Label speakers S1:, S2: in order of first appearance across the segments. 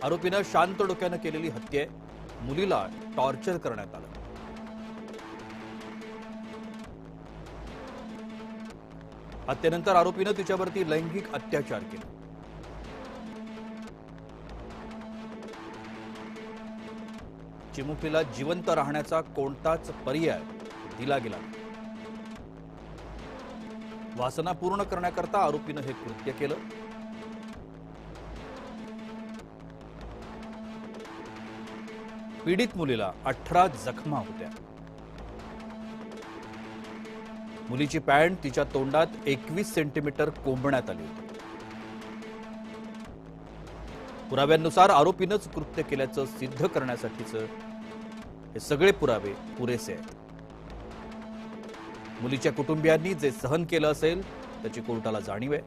S1: आरोपीनं शांत डोक्यानं केलेली हत्या आहे। मुलीला टॉर्चर करण्यात आलं। हत्येनंतर आरोपीनं तिच्यावरती लैंगिक अत्याचार केले। चिमुकलीला जिवंत राहण्याचा कोणताच पर्याय दिला गेला नाही। वासना पूर्ण करण्याकरता आरोपीनं हे कृत्य केलं। पीडित मुलीला 18 जखमा होत्या। मुलीची पॅन्ट तिच्या तोंडात 21 सेंटीमीटर कोंबण्यात आली होती। पुराव्यांनुसार आरोपीनंच कृत्य केल्याचं सिद्ध करण्यासाठीचं हे सगळे पुरावे पुरेसे आहेत। मुलीच्या कुटुंबियांनी जे सहन केलं असेल त्याची कोर्टाला जाणीव आहे।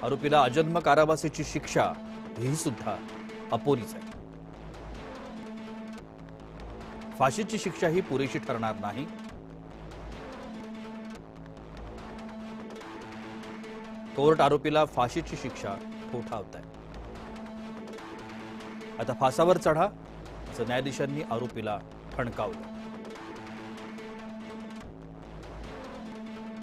S1: आरोपीला आजन्म कारावासाची शिक्षा ही सुद्धा अपुरीच आहे। फाशीची शिक्षा ही पुरेशी ठरणार नाही। कोर्ट आरोपीला फाशीची शिक्षा ठोठावत आहे। आता फासावर चढा असं न्यायाधीशांनी आरोपीला ठणकावलं।